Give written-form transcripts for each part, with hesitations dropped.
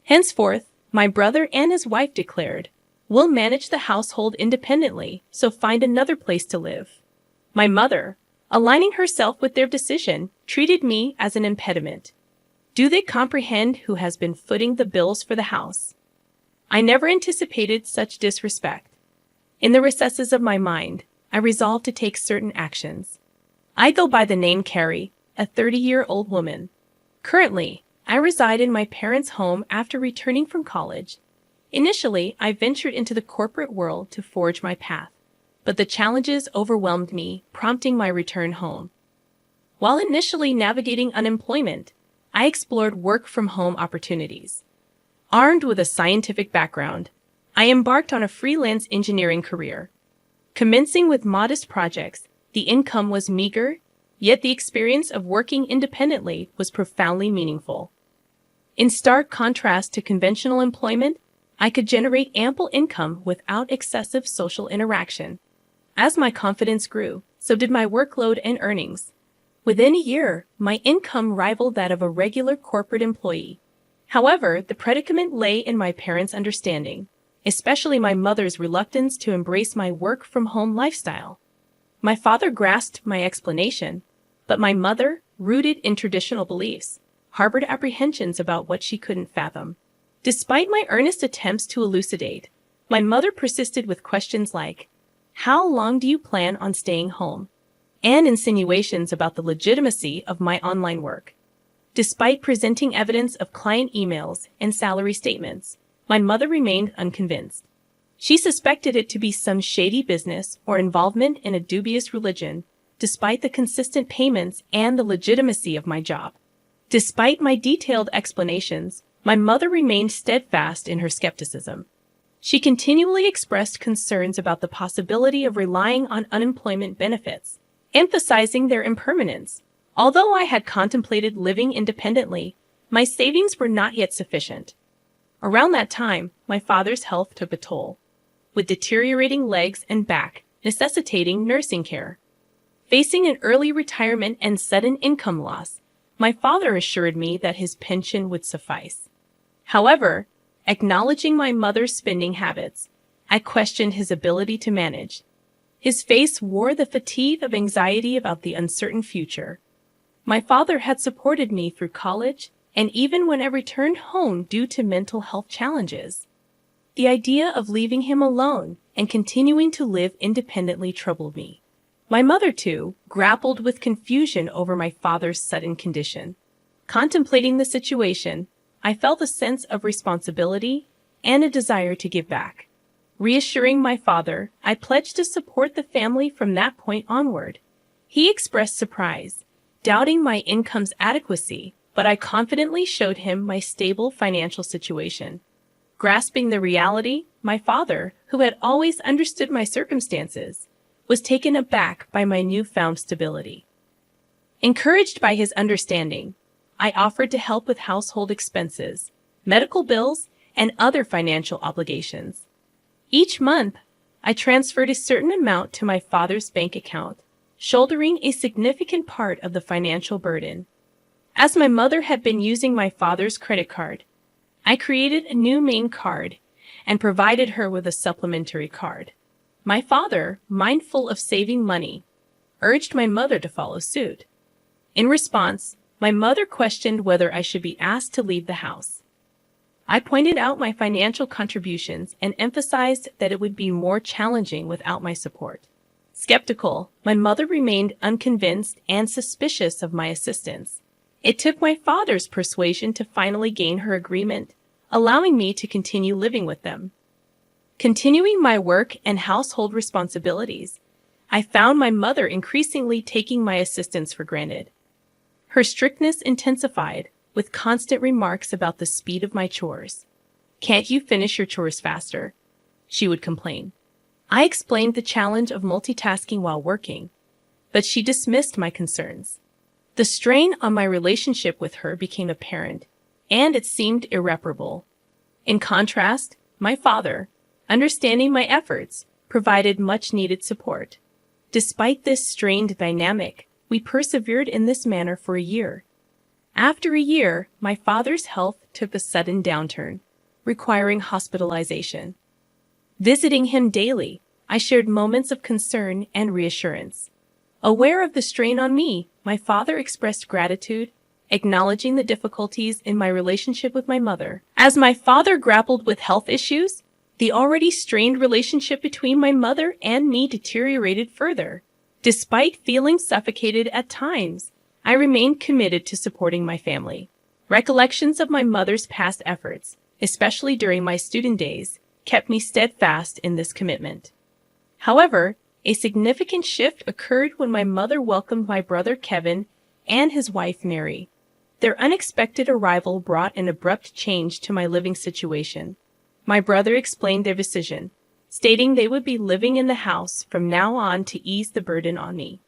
Henceforth, my brother and his wife declared, "We'll manage the household independently, so find another place to live." My mother, aligning herself with their decision, treated me as an impediment. Do they comprehend who has been footing the bills for the house? I never anticipated such disrespect. In the recesses of my mind, I resolved to take certain actions. I go by the name Carrie, a 30-year-old woman. Currently, I reside in my parents' home after returning from college. Initially, I ventured into the corporate world to forge my path, but the challenges overwhelmed me, prompting my return home. While initially navigating unemployment, I explored work-from-home opportunities. Armed with a scientific background, I embarked on a freelance engineering career. Commencing with modest projects, the income was meager, yet the experience of working independently was profoundly meaningful. In stark contrast to conventional employment, I could generate ample income without excessive social interaction. As my confidence grew, so did my workload and earnings. Within a year, my income rivaled that of a regular corporate employee. However, the predicament lay in my parents' understanding, especially my mother's reluctance to embrace my work-from-home lifestyle. My father grasped my explanation, but my mother, rooted in traditional beliefs, harbored apprehensions about what she couldn't fathom. Despite my earnest attempts to elucidate, my mother persisted with questions like, "How long do you plan on staying home?" and insinuations about the legitimacy of my online work. Despite presenting evidence of client emails and salary statements, my mother remained unconvinced. She suspected it to be some shady business or involvement in a dubious religion, despite the consistent payments and the legitimacy of my job. Despite my detailed explanations, my mother remained steadfast in her skepticism. She continually expressed concerns about the possibility of relying on unemployment benefits, emphasizing their impermanence. Although I had contemplated living independently, my savings were not yet sufficient. Around that time, my father's health took a toll, with deteriorating legs and back, necessitating nursing care. Facing an early retirement and sudden income loss, my father assured me that his pension would suffice. However, acknowledging my mother's spending habits, I questioned his ability to manage. His face wore the fatigue of anxiety about the uncertain future. My father had supported me through college and even when I returned home due to mental health challenges. The idea of leaving him alone and continuing to live independently troubled me. My mother, too, grappled with confusion over my father's sudden condition. Contemplating the situation, I felt a sense of responsibility and a desire to give back. Reassuring my father, I pledged to support the family from that point onward. He expressed surprise, doubting my income's adequacy, but I confidently showed him my stable financial situation. Grasping the reality, my father, who had always understood my circumstances, was taken aback by my newfound stability. Encouraged by his understanding, I offered to help with household expenses, medical bills, and other financial obligations. Each month, I transferred a certain amount to my father's bank account, shouldering a significant part of the financial burden. As my mother had been using my father's credit card, I created a new main card and provided her with a supplementary card. My father, mindful of saving money, urged my mother to follow suit. In response, my mother questioned whether I should be asked to leave the house. I pointed out my financial contributions and emphasized that it would be more challenging without my support. Skeptical, my mother remained unconvinced and suspicious of my assistance. It took my father's persuasion to finally gain her agreement, allowing me to continue living with them. Continuing my work and household responsibilities, I found my mother increasingly taking my assistance for granted. Her strictness intensified, with constant remarks about the speed of my chores. "Can't you finish your chores faster?" she would complain. I explained the challenge of multitasking while working, but she dismissed my concerns. The strain on my relationship with her became apparent, and it seemed irreparable. In contrast, my father, understanding my efforts, provided much-needed support. Despite this strained dynamic, we persevered in this manner for a year. After a year, my father's health took a sudden downturn, requiring hospitalization. Visiting him daily, I shared moments of concern and reassurance. Aware of the strain on me, my father expressed gratitude, acknowledging the difficulties in my relationship with my mother. As my father grappled with health issues, the already strained relationship between my mother and me deteriorated further. Despite feeling suffocated at times, I remained committed to supporting my family. Recollections of my mother's past efforts, especially during my student days, kept me steadfast in this commitment. However, a significant shift occurred when my mother welcomed my brother Kevin and his wife Mary. Their unexpected arrival brought an abrupt change to my living situation. My brother explained their decision, stating they would be living in the house from now on to ease the burden on me.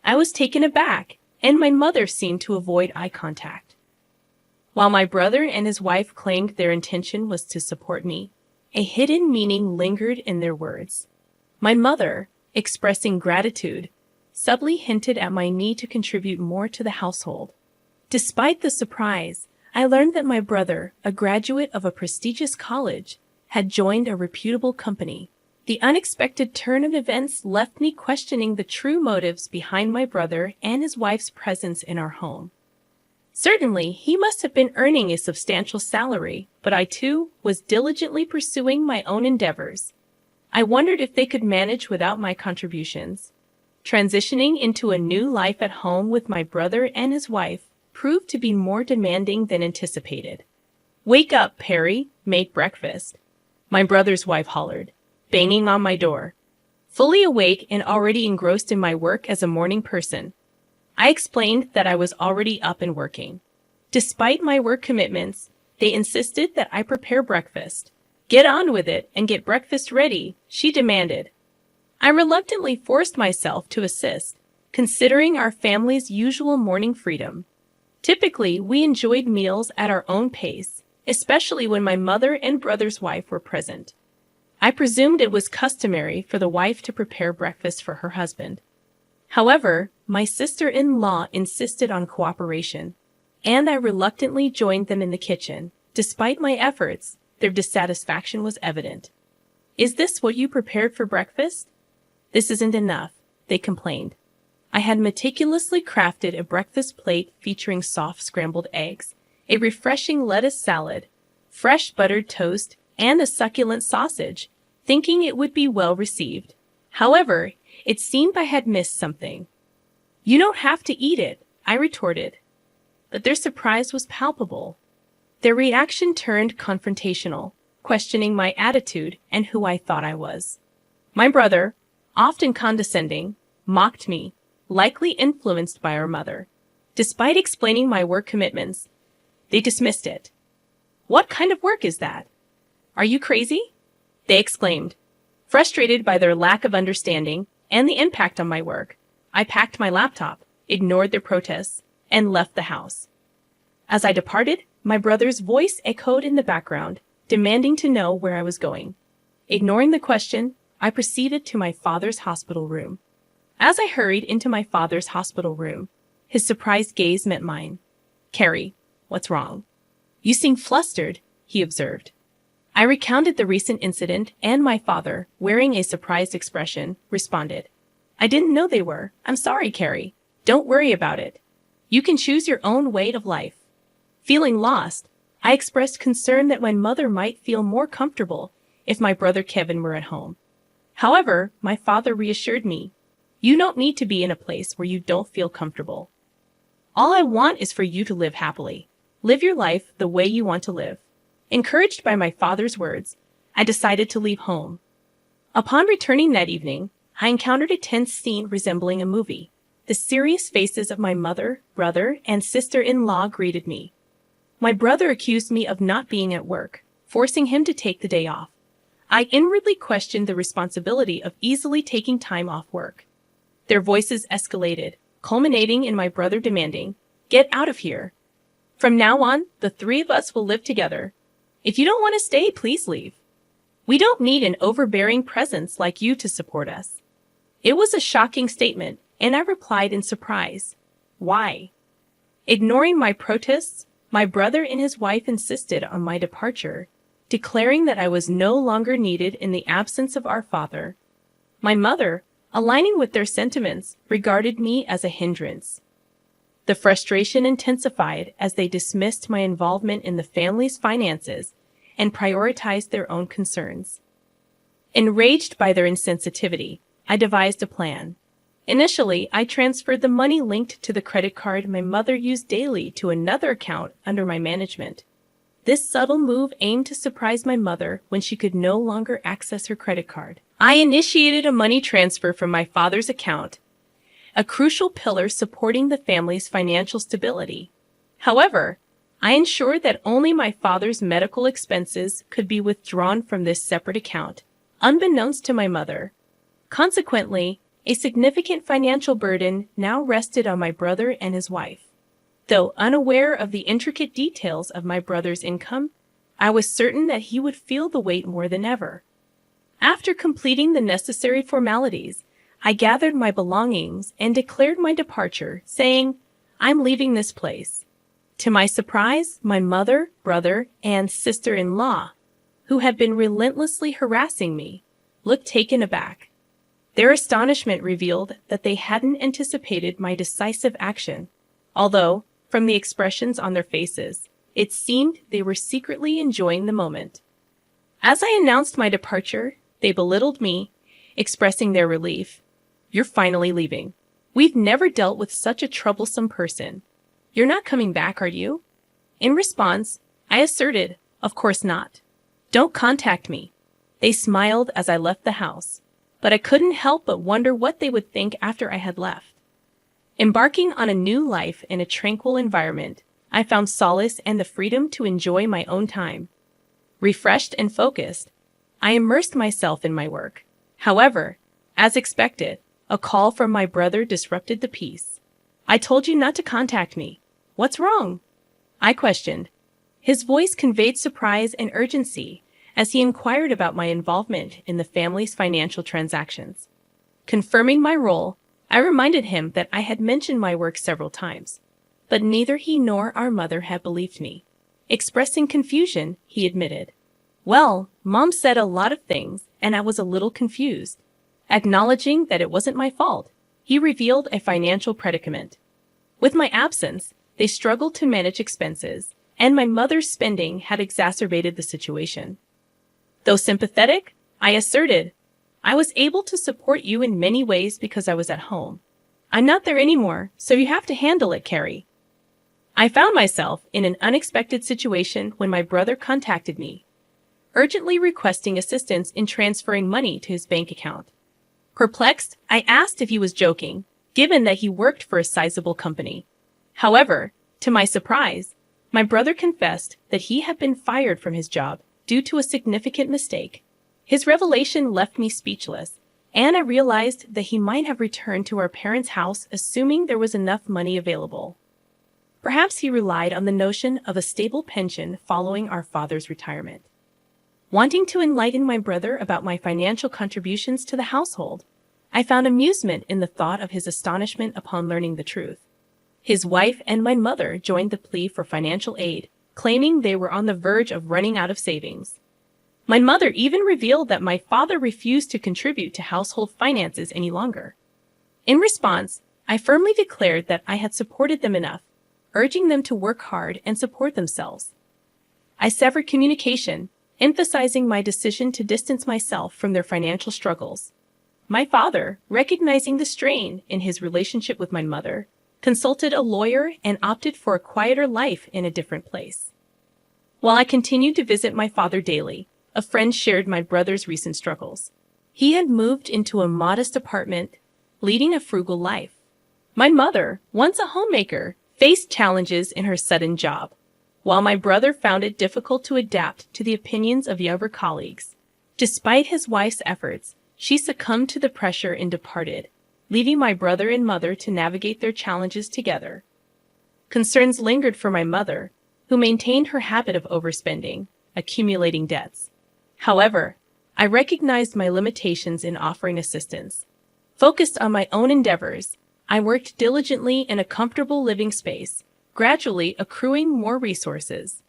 I was taken aback, and my mother seemed to avoid eye contact. While my brother and his wife claimed their intention was to support me, a hidden meaning lingered in their words. My mother, expressing gratitude, subtly hinted at my need to contribute more to the household. Despite the surprise, I learned that my brother, a graduate of a prestigious college, had joined a reputable company. The unexpected turn of events left me questioning the true motives behind my brother and his wife's presence in our home. Certainly, he must have been earning a substantial salary, but I too was diligently pursuing my own endeavors. I wondered if they could manage without my contributions. Transitioning into a new life at home with my brother and his wife proved to be more demanding than anticipated. "Wake up, Perry, make breakfast," my brother's wife hollered, banging on my door. Fully awake and already engrossed in my work as a morning person, I explained that I was already up and working. Despite my work commitments, they insisted that I prepare breakfast. "Get on with it and get breakfast ready," she demanded. I reluctantly forced myself to assist, considering our family's usual morning freedom. Typically, we enjoyed meals at our own pace, especially when my mother and brother's wife were present. I presumed it was customary for the wife to prepare breakfast for her husband. However, my sister-in-law insisted on cooperation, and I reluctantly joined them in the kitchen. Despite my efforts, their dissatisfaction was evident. "Is this what you prepared for breakfast?" "This isn't enough," they complained. I had meticulously crafted a breakfast plate featuring soft scrambled eggs, a refreshing lettuce salad, fresh buttered toast, and a succulent sausage, thinking it would be well received. However, it seemed I had missed something. "You don't have to eat it," I retorted. But their surprise was palpable. Their reaction turned confrontational, questioning my attitude and who I thought I was. My brother, often condescending, mocked me, likely influenced by our mother. Despite explaining my work commitments, they dismissed it. "What kind of work is that? Are you crazy?" they exclaimed. Frustrated by their lack of understanding and the impact on my work, I packed my laptop, ignored their protests, and left the house. As I departed, my brother's voice echoed in the background, demanding to know where I was going. Ignoring the question, I proceeded to my father's hospital room. As I hurried into my father's hospital room, his surprised gaze met mine. "Carrie, what's wrong?" "You seem flustered," he observed. I recounted the recent incident, and my father, wearing a surprised expression, responded, "I didn't know they were. I'm sorry, Carrie. Don't worry about it. You can choose your own way of life." Feeling lost, I expressed concern that my mother might feel more comfortable if my brother Kevin were at home. However, my father reassured me, "You don't need to be in a place where you don't feel comfortable. All I want is for you to live happily. Live your life the way you want to live." Encouraged by my father's words, I decided to leave home. Upon returning that evening, I encountered a tense scene resembling a movie. The serious faces of my mother, brother, and sister-in-law greeted me. My brother accused me of not being at work, forcing him to take the day off. I inwardly questioned the responsibility of easily taking time off work. Their voices escalated, culminating in my brother demanding, "Get out of here. From now on, the three of us will live together. If you don't want to stay, please leave. We don't need an overbearing presence like you to support us." It was a shocking statement, and I replied in surprise, "Why?" Ignoring my protests, my brother and his wife insisted on my departure, declaring that I was no longer needed in the absence of our father. My mother, aligning with their sentiments, regarded me as a hindrance. The frustration intensified as they dismissed my involvement in the family's finances and prioritized their own concerns. Enraged by their insensitivity, I devised a plan. Initially, I transferred the money linked to the credit card my mother used daily to another account under my management. This subtle move aimed to surprise my mother when she could no longer access her credit card. I initiated a money transfer from my father's account, a crucial pillar supporting the family's financial stability. However, I ensured that only my father's medical expenses could be withdrawn from this separate account, unbeknownst to my mother. Consequently, a significant financial burden now rested on my brother and his wife. Though unaware of the intricate details of my brother's income, I was certain that he would feel the weight more than ever. After completing the necessary formalities, I gathered my belongings and declared my departure, saying, "I'm leaving this place." To my surprise, my mother, brother, and sister-in-law, who had been relentlessly harassing me, looked taken aback. Their astonishment revealed that they hadn't anticipated my decisive action, although, from the expressions on their faces, it seemed they were secretly enjoying the moment. As I announced my departure, they belittled me, expressing their relief. "You're finally leaving. We've never dealt with such a troublesome person. You're not coming back, are you?" In response, I asserted, "Of course not. Don't contact me." They smiled as I left the house, but I couldn't help but wonder what they would think after I had left. Embarking on a new life in a tranquil environment, I found solace and the freedom to enjoy my own time. Refreshed and focused, I immersed myself in my work. However, as expected, a call from my brother disrupted the peace. "I told you not to contact me. What's wrong?" I questioned. His voice conveyed surprise and urgency as he inquired about my involvement in the family's financial transactions. Confirming my role, I reminded him that I had mentioned my work several times, but neither he nor our mother had believed me. Expressing confusion, he admitted, "Well, Mom said a lot of things, and I was a little confused." Acknowledging that it wasn't my fault, he revealed a financial predicament. With my absence, they struggled to manage expenses, and my mother's spending had exacerbated the situation. Though sympathetic, I asserted, "I was able to support you in many ways because I was at home. I'm not there anymore, so you have to handle it, Carrie." I found myself in an unexpected situation when my brother contacted me, urgently requesting assistance in transferring money to his bank account. Perplexed, I asked if he was joking, given that he worked for a sizable company. However, to my surprise, my brother confessed that he had been fired from his job due to a significant mistake. His revelation left me speechless, and I realized that he might have returned to our parents' house assuming there was enough money available. Perhaps he relied on the notion of a stable pension following our father's retirement. Wanting to enlighten my brother about my financial contributions to the household, I found amusement in the thought of his astonishment upon learning the truth. His wife and my mother joined the plea for financial aid, claiming they were on the verge of running out of savings. My mother even revealed that my father refused to contribute to household finances any longer. In response, I firmly declared that I had supported them enough, urging them to work hard and support themselves. I severed communication, emphasizing my decision to distance myself from their financial struggles. My father, recognizing the strain in his relationship with my mother, consulted a lawyer and opted for a quieter life in a different place. While I continued to visit my father daily, a friend shared my brother's recent struggles. He had moved into a modest apartment, leading a frugal life. My mother, once a homemaker, faced challenges in her sudden job, while my brother found it difficult to adapt to the opinions of younger colleagues. Despite his wife's efforts, she succumbed to the pressure and departed, leaving my brother and mother to navigate their challenges together. Concerns lingered for my mother, who maintained her habit of overspending, accumulating debts. However, I recognized my limitations in offering assistance. Focused on my own endeavors, I worked diligently in a comfortable living space, gradually accruing more resources.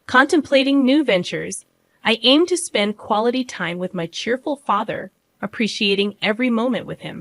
Contemplating new ventures, I aim to spend quality time with my cheerful father, appreciating every moment with him.